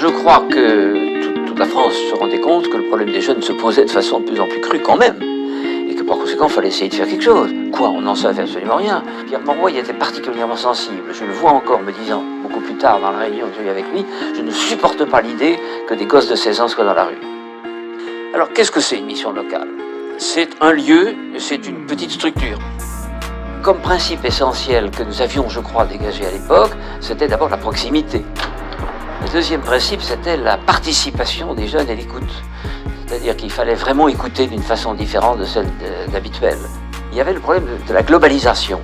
Je crois que toute la France se rendait compte que le problème des jeunes se posait de façon de plus en plus crue quand même. Et que par conséquent, il fallait essayer de faire quelque chose. Quoi, on n'en savait absolument rien. Pierre Mauroy y était particulièrement sensible. Je le vois encore me disant, beaucoup plus tard dans la réunion que j'ai eue avec lui, je ne supporte pas l'idée que des gosses de 16 ans soient dans la rue. Alors, qu'est-ce que c'est une mission locale ? C'est un lieu, c'est une petite structure. Comme principe essentiel que nous avions, je crois, dégagé à l'époque, c'était d'abord la proximité. Le deuxième principe, c'était la participation des jeunes et l'écoute. C'est-à-dire qu'il fallait vraiment écouter d'une façon différente de celle d'habituelle. Il y avait le problème de la globalisation.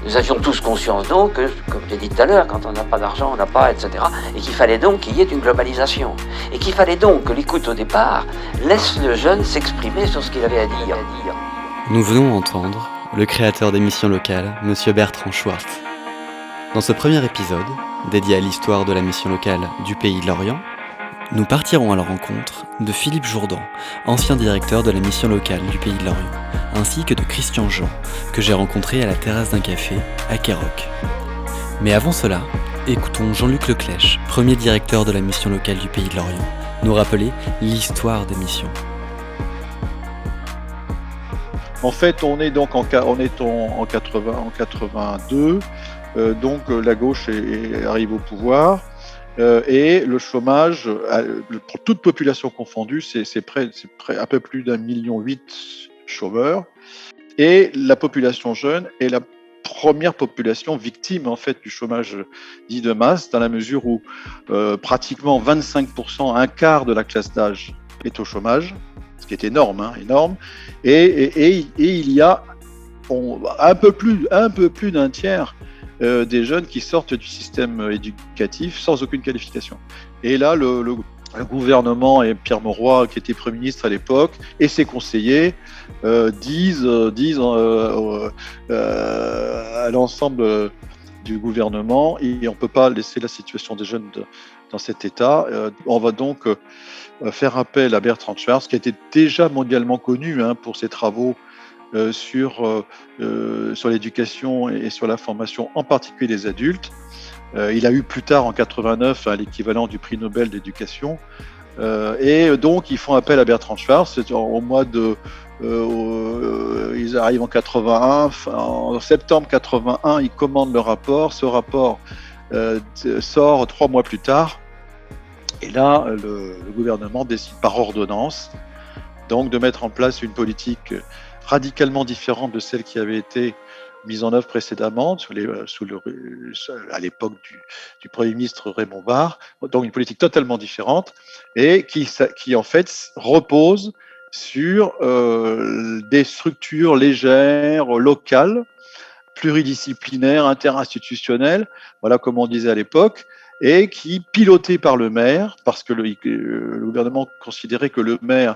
Nous avions tous conscience donc que, comme je l'ai dit tout à l'heure, quand on n'a pas d'argent, on n'a pas, etc. Et qu'il fallait donc qu'il y ait une globalisation. Et qu'il fallait donc que l'écoute au départ laisse le jeune s'exprimer sur ce qu'il avait à dire. Nous venons entendre le créateur d'émissions locales, Monsieur Bertrand Schwartz. Dans ce premier épisode, dédié à l'histoire de la mission locale du Pays de Lorient, nous partirons à la rencontre de Philippe Jourdan, ancien directeur de la mission locale du Pays de Lorient, ainsi que de Christian Jean, que j'ai rencontré à la terrasse d'un café à Quéroc. Mais avant cela, écoutons Jean-Luc Leclèche, premier directeur de la mission locale du Pays de Lorient, nous rappeler l'histoire des missions. En fait, on est donc en 82, donc la gauche arrive au pouvoir. Et le chômage, pour toute population confondue, c'est un peu plus d'1,8 million chômeurs. Et la population jeune est la première population victime en fait du chômage dit de masse, dans la mesure où pratiquement 25%, un quart de la classe d'âge est au chômage, ce qui est énorme, énorme. Et il y a un peu plus d'un tiers des jeunes qui sortent du système éducatif sans aucune qualification. Et là, le gouvernement et Pierre Mauroy, qui était Premier ministre à l'époque, et ses conseillers disent à l'ensemble du gouvernement, et on ne peut pas laisser la situation des jeunes dans cet état. On va donc faire appel à Bertrand Schwartz, qui était déjà mondialement connu pour ses travaux sur l'éducation et sur la formation, en particulier des adultes. Il a eu plus tard, en 89, l'équivalent du prix Nobel d'éducation. Et donc, ils font appel à Bertrand Schwartz. Au mois de... ils arrivent en 81. En septembre 81, ils commandent le rapport. Ce rapport sort 3 mois plus tard. Et là, le gouvernement décide par ordonnance donc de mettre en place une politique radicalement différente de celle qui avait été mise en œuvre précédemment, à l'époque du Premier ministre Raymond Barre, donc une politique totalement différente, et qui en fait repose sur des structures légères, locales, pluridisciplinaires, interinstitutionnelles, voilà comme on disait à l'époque, et qui, pilotées par le maire, parce que le gouvernement considérait que le maire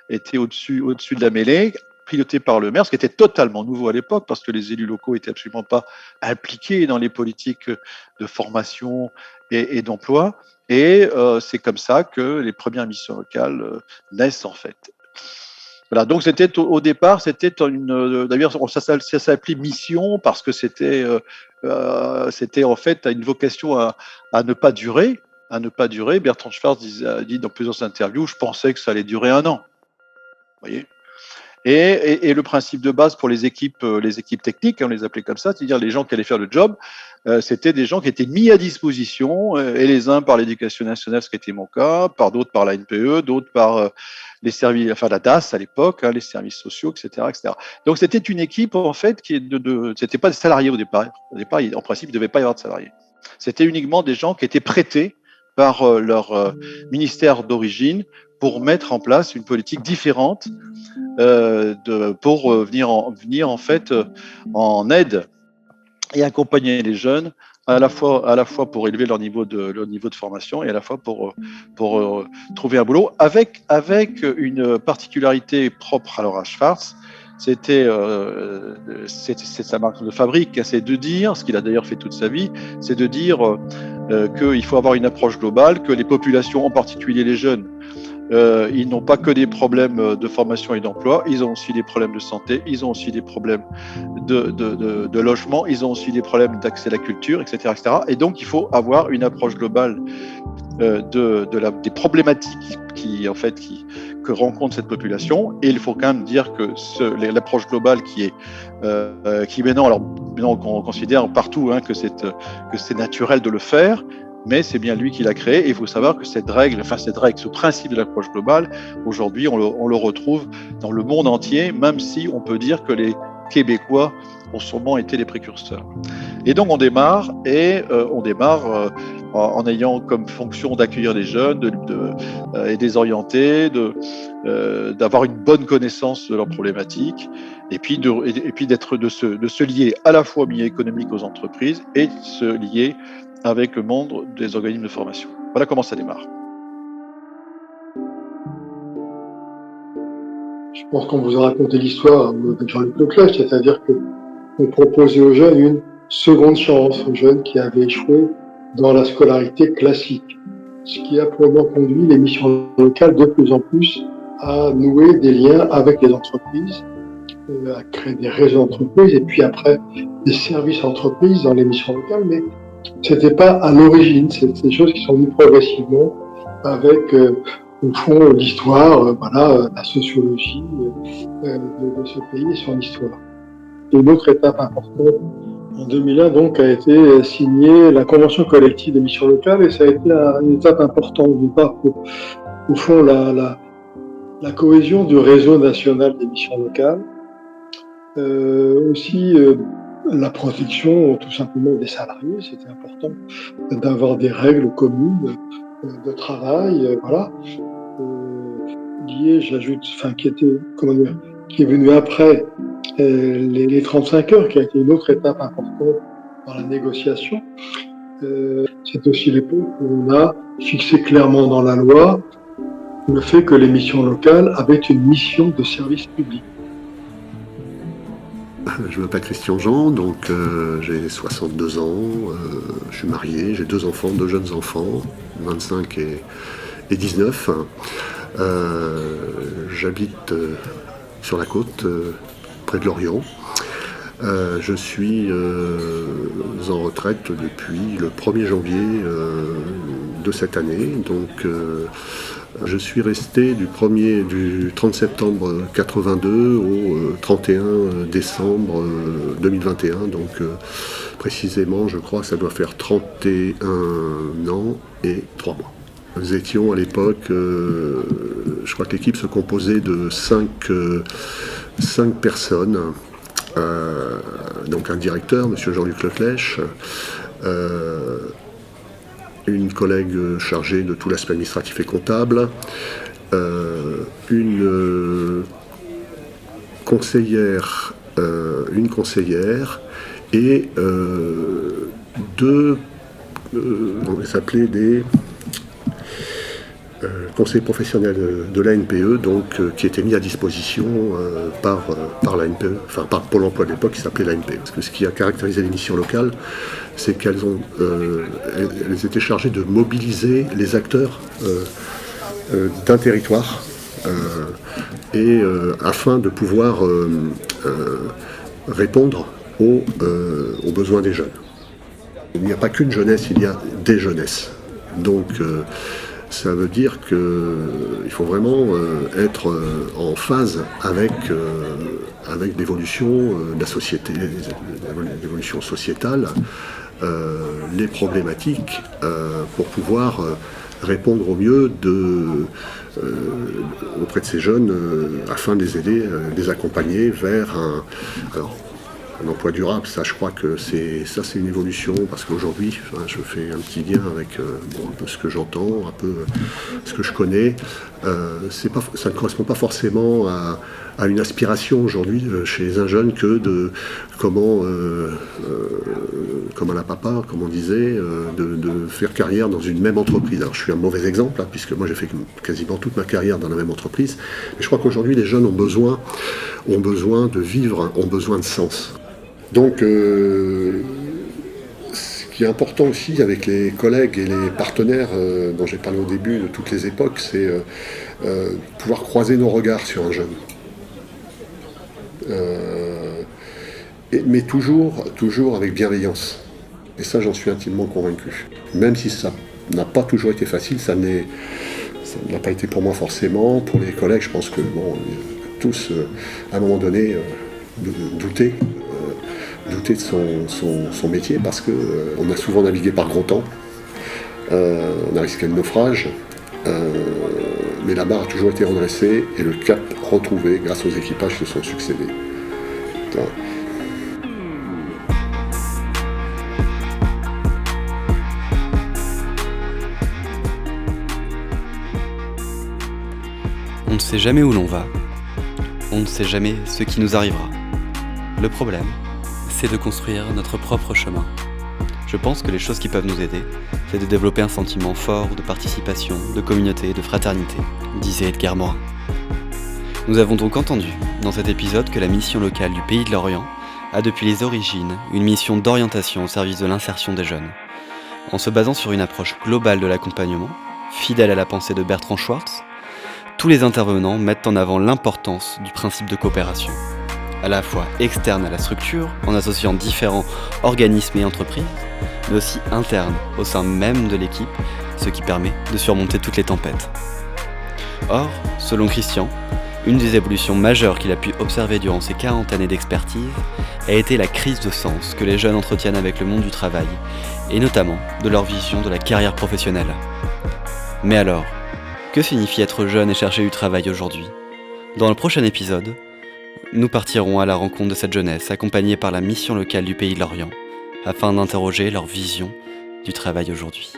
était au-dessus de la mêlée, piloté par le maire, ce qui était totalement nouveau à l'époque, parce que les élus locaux n'étaient absolument pas impliqués dans les politiques de formation et d'emploi. Et c'est comme ça que les premières missions locales naissent en fait. Voilà, donc c'était au départ, c'était d'ailleurs ça s'appelait mission parce que c'était en fait une vocation à ne pas durer, Bertrand Schwartz dit dans plusieurs interviews, je pensais que ça allait durer 1 an. Vous voyez. Et le principe de base pour les équipes techniques, on les appelait comme ça, c'est-à-dire les gens qui allaient faire le job, c'était des gens qui étaient mis à disposition, et les uns par l'éducation nationale, ce qui était mon cas, par d'autres par la NPE, d'autres par les services, enfin la DAS à l'époque, les services sociaux, etc., etc. Donc c'était une équipe en fait qui c'était pas des salariés au départ. Au départ, en principe, il ne devait pas y avoir de salariés. C'était uniquement des gens qui étaient prêtés par leur ministère d'origine pour mettre en place une politique différente pour venir en fait en aide et accompagner les jeunes à la fois pour élever leur niveau de formation et à la fois pour trouver un boulot avec une particularité propre alors à Schwartz. C'était sa marque de fabrique, c'est de dire, ce qu'il a d'ailleurs fait toute sa vie, c'est de dire qu'il faut avoir une approche globale, que les populations, en particulier les jeunes, Ils n'ont pas que des problèmes de formation et d'emploi, ils ont aussi des problèmes de santé, ils ont aussi des problèmes de logement, ils ont aussi des problèmes d'accès à la culture, etc., etc. Et donc, il faut avoir une approche globale des problématiques que rencontre cette population. Et il faut quand même dire que l'approche globale qui maintenant on considère partout que c'est naturel de le faire, mais c'est bien lui qui l'a créé. Et il faut savoir que cette règle, ce principe de l'approche globale, aujourd'hui, on le retrouve dans le monde entier, même si on peut dire que les Québécois ont sûrement été les précurseurs. Et donc on démarre en ayant comme fonction d'accueillir les jeunes et des orienter, d'avoir une bonne connaissance de leurs problématiques, et puis de se lier à la fois au milieu économique, aux entreprises, et de se lier avec le monde des organismes de formation. Voilà comment ça démarre. Je pense qu'on vous a raconté l'histoire avec Jean-Luc Leclerc, c'est-à-dire qu'on proposait aux jeunes une seconde chance, aux jeunes qui avaient échoué dans la scolarité classique, ce qui a probablement conduit les missions locales de plus en plus à nouer des liens avec les entreprises, à créer des réseaux d'entreprises et puis après des services entreprises dans les missions locales, mais c'était pas à l'origine, c'est des choses qui sont venues progressivement avec au fond l'histoire, la sociologie de ce pays et son histoire. Et une autre étape importante en 2001 donc a été signée la convention collective des missions locales, et ça a été une étape importante d'une part pour au fond la cohésion du réseau national des missions locales, aussi la protection tout simplement des salariés. C'était important d'avoir des règles communes de travail, liées, j'ajoute, qui est venu après les 35 heures, qui a été une autre étape importante dans la négociation. C'est aussi l'époque où on a fixé clairement dans la loi le fait que les missions locales avaient une mission de service public. Je m'appelle Christian Jean, donc j'ai 62 ans, je suis marié, j'ai 2 enfants, 2 jeunes enfants, 25 et 19. J'habite sur la côte, près de Lorient. Je suis en retraite depuis le 1er janvier de cette année, donc je suis resté du 30 septembre 82 au 31 décembre 2021, donc précisément je crois que ça doit faire 31 ans et 3 mois. Nous étions à l'époque, je crois que l'équipe se composait de 5 personnes, donc un directeur, M. Jean-Luc Leclerc, une collègue chargée de tout l'aspect administratif et comptable, une conseillère et 2, on les appelait des conseillers professionnels de l'ANPE, donc qui étaient mis à disposition par l'ANPE, enfin par Pôle emploi de l'époque qui s'appelait l'ANPE. Parce que ce qui a caractérisé les missions locales, c'est qu'elles étaient chargées de mobiliser les acteurs d'un territoire afin de pouvoir répondre aux besoins des jeunes. Il n'y a pas qu'une jeunesse, il y a des jeunesses. Donc ça veut dire qu'il faut vraiment être en phase avec l'évolution de la société, l'évolution sociétale, les problématiques, pour pouvoir répondre au mieux auprès de ces jeunes, afin de les aider, de les accompagner vers un emploi durable. Ça, je crois que c'est une évolution, parce qu'aujourd'hui, je fais un petit lien avec un peu ce que j'entends, un peu ce que je connais. Ça ne correspond pas forcément à une aspiration aujourd'hui chez un jeune que de comme à la papa, comme on disait, de faire carrière dans une même entreprise. Alors je suis un mauvais exemple, puisque moi j'ai fait quasiment toute ma carrière dans la même entreprise, mais je crois qu'aujourd'hui les jeunes ont besoin de vivre, ont besoin de sens. Donc ce qui est important aussi avec les collègues et les partenaires dont j'ai parlé au début de toutes les époques, c'est pouvoir croiser nos regards sur un jeune. Mais toujours avec bienveillance. Et ça, j'en suis intimement convaincu. Même si ça n'a pas toujours été facile, ça n'a pas été pour moi forcément. Pour les collègues, je pense que tous, à un moment donné, doutaient de son métier parce qu'on a souvent navigué par gros temps. On a risqué le naufrage. Mais la barre a toujours été redressée et le cap retrouvé grâce aux équipages qui se sont succédés. Voilà. On ne sait jamais où l'on va, on ne sait jamais ce qui nous arrivera. Le problème, c'est de construire notre propre chemin. Je pense que les choses qui peuvent nous aider, c'est de développer un sentiment fort de participation, de communauté, de fraternité, disait Edgar Morin. Nous avons donc entendu dans cet épisode que la mission locale du Pays de Lorient a depuis les origines une mission d'orientation au service de l'insertion des jeunes. En se basant sur une approche globale de l'accompagnement, fidèle à la pensée de Bertrand Schwartz, tous les intervenants mettent en avant l'importance du principe de coopération, à la fois externe à la structure, en associant différents organismes et entreprises, mais aussi interne au sein même de l'équipe, ce qui permet de surmonter toutes les tempêtes. Or, selon Christian, une des évolutions majeures qu'il a pu observer durant ses 40 années d'expertise a été la crise de sens que les jeunes entretiennent avec le monde du travail, et notamment de leur vision de la carrière professionnelle. Mais alors, que signifie être jeune et chercher du travail aujourd'hui ? Dans le prochain épisode, nous partirons à la rencontre de cette jeunesse accompagnée par la mission locale du Pays de Lorient afin d'interroger leur vision du travail aujourd'hui.